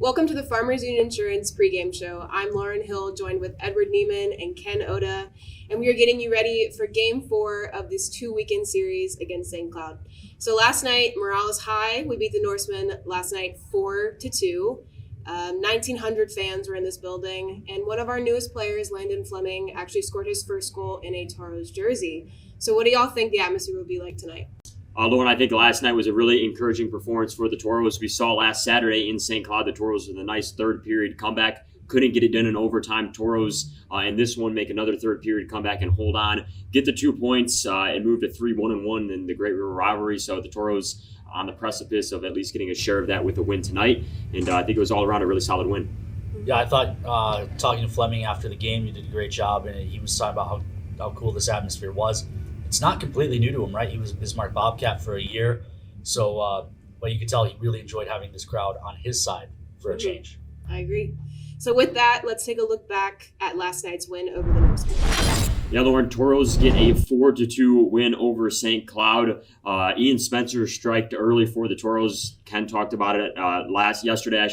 Welcome to the Farmers Union Insurance Pregame Show. I'm Lauren Hill, joined with Edward Nieman and Ken Oda, and we are getting you ready for Game 4 of this 2-weekend series against St. Cloud. So last night, morale is high. We beat the Norsemen last night 4-2. 1,900 fans were in this building, and one of our newest players, Landon Fleming, actually scored his first goal in a Toros jersey. So what do y'all think the atmosphere will be like tonight? Lauren, I think last night was a really encouraging performance for the Toros. We saw last Saturday in St. Cloud, the Toros with a nice third period comeback. Couldn't get it done in overtime. Toros in this one make another third period comeback and hold on, get the 2 points and move to 3-1-1 in the Great River rivalry. So the Toros on the precipice of at least getting a share of that with a win tonight. And I think it was all around a really solid win. Yeah, I thought talking to Fleming after the game, he did a great job, and he was talking about how cool this atmosphere was. It's not completely new to him, right? He was a Bismarck Bobcat for a year. So, but you could tell he really enjoyed having this crowd on his side for a change. I agree. So with that, let's take a look back at last night's win over the Norsemen. Yeah, Lauren, Toros get a 4-2 win over St. Cloud. Ian Spencer striked early for the Toros. Ken talked about it yesterday,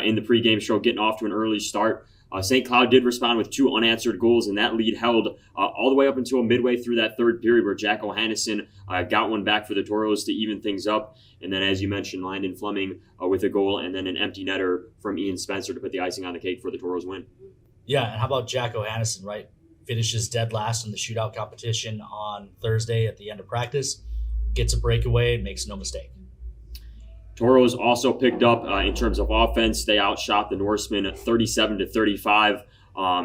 in the pregame show, getting off to an early start. St. Cloud did respond with 2 unanswered goals, and that lead held all the way up until midway through that third period where Jack O'Hannison got one back for the Toros to even things up. And then, as you mentioned, Landon Fleming with a goal and then an empty netter from Ian Spencer to put the icing on the cake for the Toros win. Yeah, and how about Jack O'Hannison, right? Finishes dead last in the shootout competition on Thursday at the end of practice, gets a breakaway, makes no mistake. Toros also picked up in terms of offense. They outshot the Norsemen 37-35.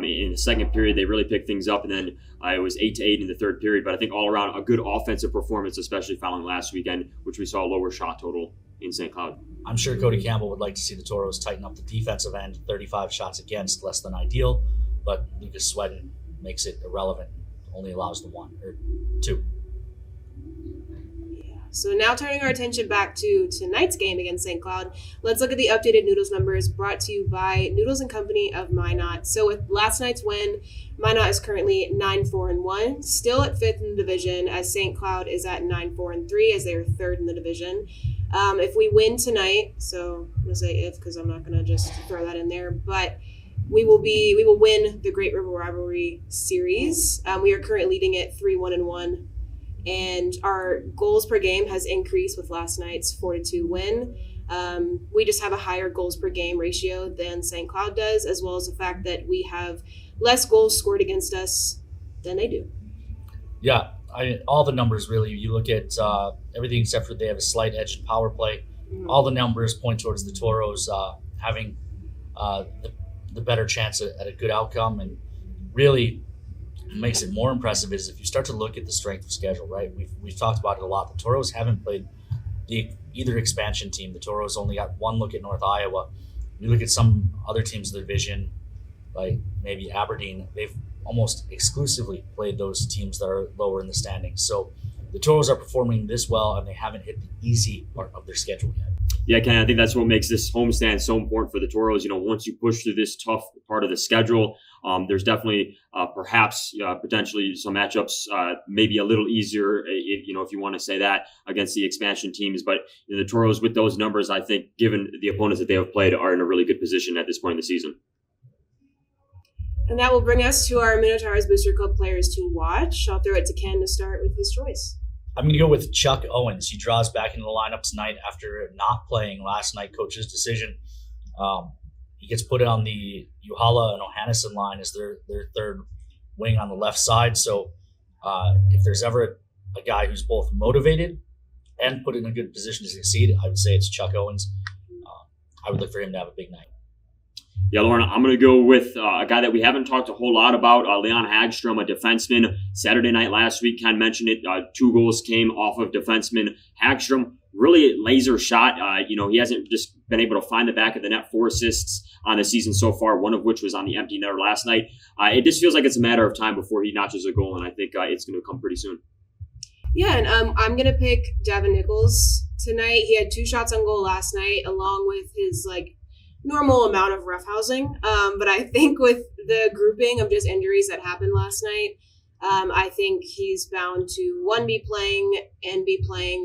In the second period, they really picked things up, and then it was 8-8 in the third period. But I think all around a good offensive performance, especially following last weekend, which we saw a lower shot total in St. Cloud. I'm sure Cody Campbell would like to see the Toros tighten up the defensive end. 35 shots against, less than ideal, but Lucas Sweatin makes it irrelevant. Only allows the 1 or 2. So now turning our attention back to tonight's game against St. Cloud, let's look at the updated Noodles numbers brought to you by Noodles & Company of Minot. So with last night's win, Minot is currently 9-4-1, still at 5th in the division, as St. Cloud is at 9-4-3, as they are 3rd in the division. If we win tonight, so I'm going to say if because I'm not going to just throw that in there, but we will win the Great River Rivalry Series. We are currently leading it 3-1-1. And our goals per game has increased with last night's 4-2 win. We just have a higher goals per game ratio than St. Cloud does, as well as the fact that we have less goals scored against us than they do. Yeah, all the numbers really, you look at everything except for they have a slight edge in power play. Mm-hmm. All the numbers point towards the Toros having the better chance at a good outcome. And really, what makes it more impressive is if you start to look at the strength of schedule, right? We've talked about it a lot. The Toros haven't played either expansion team. The Toros only got one look at North Iowa. You look at some other teams in the division, like maybe Aberdeen, they've almost exclusively played those teams that are lower in the standings. So the Toros are performing this well, and they haven't hit the easy part of their schedule yet. Yeah, Ken, I think that's what makes this homestand so important for the Toros. You know, once you push through this tough part of the schedule, there's definitely potentially some matchups maybe a little easier, if you want to say that, against the expansion teams. But the Toros, with those numbers, I think, given the opponents that they have played, are in a really good position at this point in the season. And that will bring us to our Minotaurs Booster Club players to watch. I'll throw it to Ken to start with his choice. I'm going to go with Chuck Owens. He draws back into the lineup tonight after not playing last night, coach's decision. He gets put on the Uhala and O'Hannison line as their third wing on the left side. So if there's ever a guy who's both motivated and put in a good position to succeed, I would say it's Chuck Owens. I would look for him to have a big night. Yeah, Lauren, I'm going to go with a guy that we haven't talked a whole lot about, Leon Hagstrom, a defenseman. Saturday night last week, Ken mentioned it, 2 goals came off of defenseman Hagstrom. Really laser shot. He hasn't just been able to find the back of the net. 4 assists on the season so far, one of which was on the empty netter last night. It just feels like it's a matter of time before he notches a goal, and I think it's going to come pretty soon. Yeah, and I'm going to pick Davin Nichols tonight. He had 2 shots on goal last night, along with his, normal amount of roughhousing. But I think with the grouping of just injuries that happened last night, I think he's bound to, one, be playing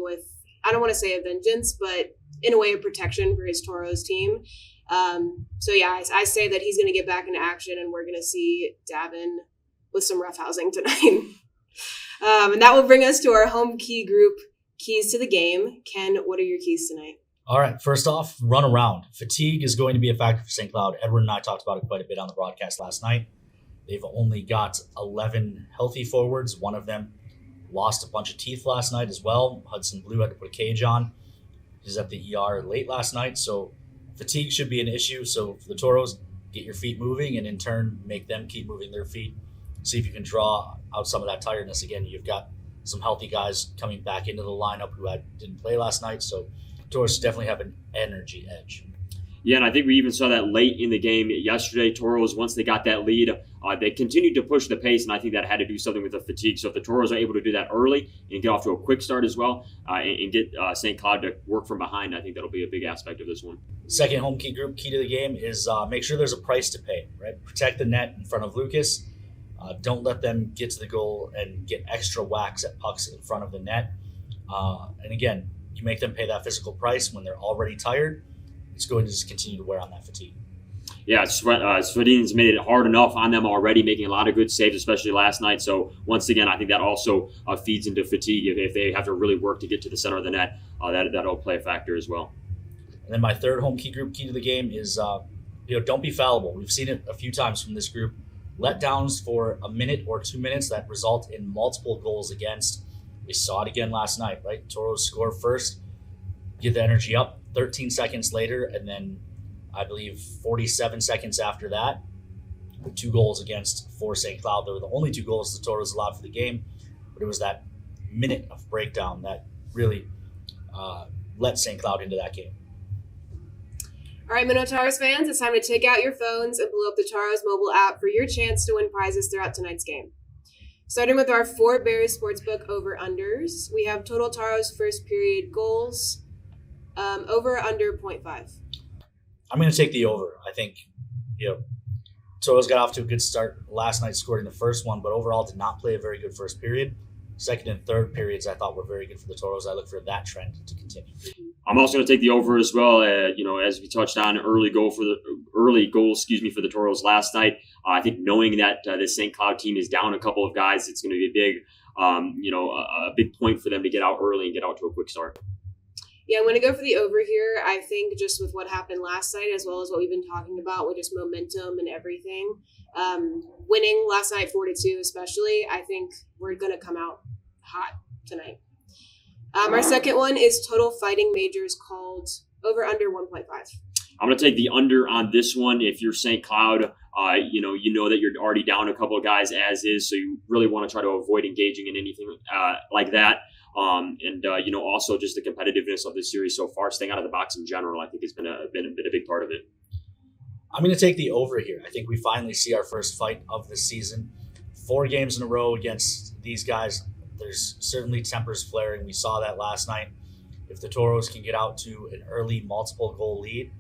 with, I don't want to say a vengeance, but in a way of protection for his Toros team. So yeah, I say that he's going to get back into action, and we're going to see Davin with some roughhousing tonight. And that will bring us to our home key group, keys to the game. Ken, what are your keys tonight? All right, first off, run around. Fatigue is going to be a factor for St. Cloud. Edward and I talked about it quite a bit on the broadcast last night. They've only got 11 healthy forwards. One of them lost a bunch of teeth last night as well. Hudson Blue had to put a cage on. He's at the ER late last night, so fatigue should be an issue. So for the Toros, get your feet moving, and in turn, make them keep moving their feet. See if you can draw out some of that tiredness. Again, you've got some healthy guys coming back into the lineup who didn't play last night, so Toros definitely have an energy edge. Yeah, and I think we even saw that late in the game yesterday. Toros, once they got that lead, they continued to push the pace, and I think that had to do something with the fatigue. So if the Toros are able to do that early and get off to a quick start as well, and get St. Cloud to work from behind, I think that'll be a big aspect of this one. Second home key group, key to the game, is make sure there's a price to pay, right? Protect the net in front of Lucas. Don't let them get to the goal and get extra whacks at pucks in front of the net. And again, you make them pay that physical price when they're already tired. It's going to just continue to wear on that fatigue. Yeah, Swedin's made it hard enough on them already, making a lot of good saves, especially last night. So once again, I think that also feeds into fatigue if they have to really work to get to the center of the net. That'll play a factor as well. And then my third home key group, key to the game, is don't be fallible. We've seen it a few times from this group. Letdowns for a minute or 2 minutes that result in multiple goals against. We saw it again last night, right? Toros score first, get the energy up 13 seconds later, and then I believe 47 seconds after that, 2 goals against for St. Cloud. They were the only 2 goals the Toros allowed for the game, but it was that minute of breakdown that really let St. Cloud into that game. All right, Minot Taros fans, it's time to take out your phones and pull up the Taros mobile app for your chance to win prizes throughout tonight's game. Starting with our 4 Bears Sportsbook over-unders, we have total Taros first period goals, over-under 0.5. I'm going to take the over. I think, Toros got off to a good start last night, scored in the first one, but overall did not play a very good first period. Second and third periods I thought were very good for the Toros. I look for that trend to continue. I'm also going to take the over as well. As we touched on, early goal for the Toros last night. I think knowing that this St. Cloud team is down a couple of guys, it's going to be a big point for them to get out early and get out to a quick start. Yeah, I'm going to go for the over here. I think just with what happened last night, as well as what we've been talking about with just momentum and everything, winning last night 4-2 especially, I think we're going to come out hot tonight. Our second one is total fighting majors called over under 1.5. I'm going to take the under on this one. If you're St. Cloud, you know that you're already down a couple of guys as is, so you really want to try to avoid engaging in anything like that. Also just the competitiveness of this series so far, staying out of the box in general, I think has been a big part of it. I'm going to take the over here. I think we finally see our first fight of the season. 4 games in a row against these guys. There's certainly tempers flaring. We saw that last night. If the Toros can get out to an early multiple goal lead,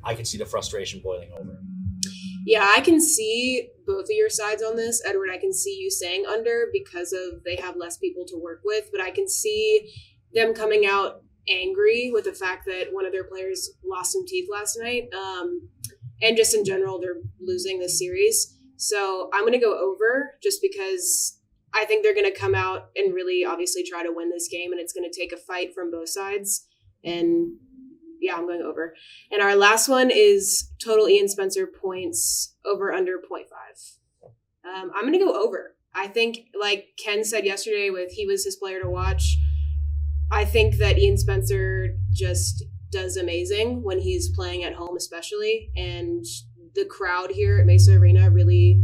I can see the frustration boiling over. Yeah, I can see both of your sides on this. Edward, I can see you saying under because they have less people to work with, but I can see them coming out angry with the fact that one of their players lost some teeth last night. And just in general, they're losing this series. So I'm going to go over just because I think they're going to come out and really obviously try to win this game, and it's going to take a fight from both sides. And yeah, I'm going over. And our last one is total Ian Spencer points over under 0.5. I'm going to go over. I think, like Ken said yesterday, he was his player to watch. I think that Ian Spencer just does amazing when he's playing at home, especially. And the crowd here at Mesa Arena really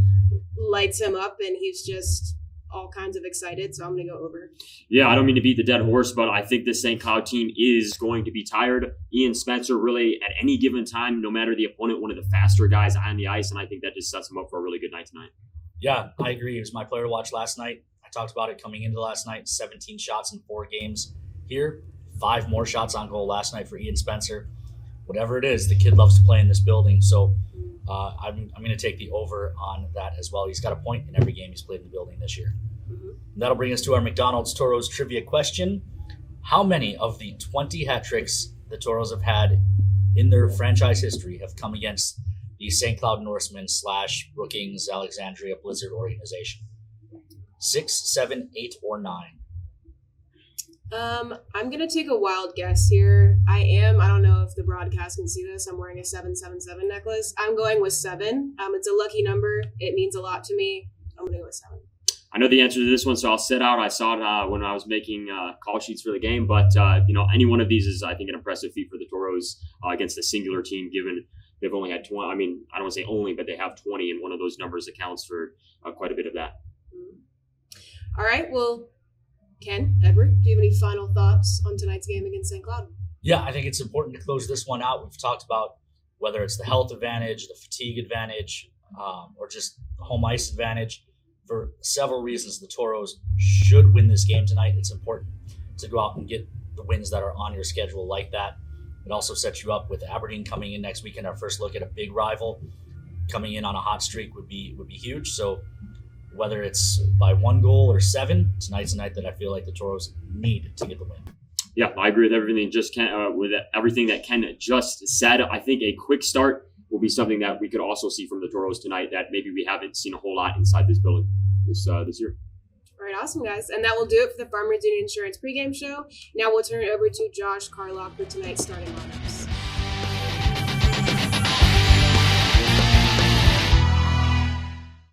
lights him up, and he's just all kinds of excited, so I'm going to go over. Yeah, I don't mean to beat the dead horse, but I think this St. Cloud team is going to be tired. Ian Spencer really, at any given time, no matter the opponent, one of the faster guys on the ice, and I think that just sets him up for a really good night tonight. Yeah, I agree. He was my player to watch last night. I talked about it coming into last night, 17 shots in 4 games here, 5 more shots on goal last night for Ian Spencer. Whatever it is, the kid loves to play in this building, so I'm going to take the over on that as well. He's got a point in every game he's played in the building this year. Mm-hmm. That'll bring us to our McDonald's Toros trivia question. How many of the 20 hat tricks the Toros have had in their franchise history have come against the St. Cloud Norsemen / Brookings Alexandria Blizzard organization? 6, 7, 8, or 9? I'm gonna take a wild guess here. I don't know if the broadcast can see this. I'm wearing a 777 necklace. I'm going with 7. It's a lucky number. It means a lot to me. I'm gonna go with 7. I know the answer to this one, so I'll sit out. I saw it when I was making call sheets for the game, but any one of these is, I think, an impressive feat for the Toros against a singular team, given they've only had 20. I mean, I don't want to say only, but they have 20, and one of those numbers accounts for quite a bit of that. All right, well, Ken, Edward, do you have any final thoughts on tonight's game against St. Cloud? Yeah, I think it's important to close this one out. We've talked about whether it's the health advantage, the fatigue advantage, or just home ice advantage. For several reasons, the Toros should win this game tonight. It's important to go out and get the wins that are on your schedule like that. It also sets you up with Aberdeen coming in next weekend. Our first look at a big rival coming in on a hot streak would be huge. So whether it's by 1 goal or 7, tonight's a night that I feel like the Toros need to get the win. Yeah, I agree with everything. With everything that Ken just said. I think a quick start will be something that we could also see from the Toros tonight that maybe we haven't seen a whole lot inside this building this year. All right, awesome, guys. And that will do it for the Farmers Union Insurance pregame show. Now we'll turn it over to Josh Carlock for tonight's starting lineup.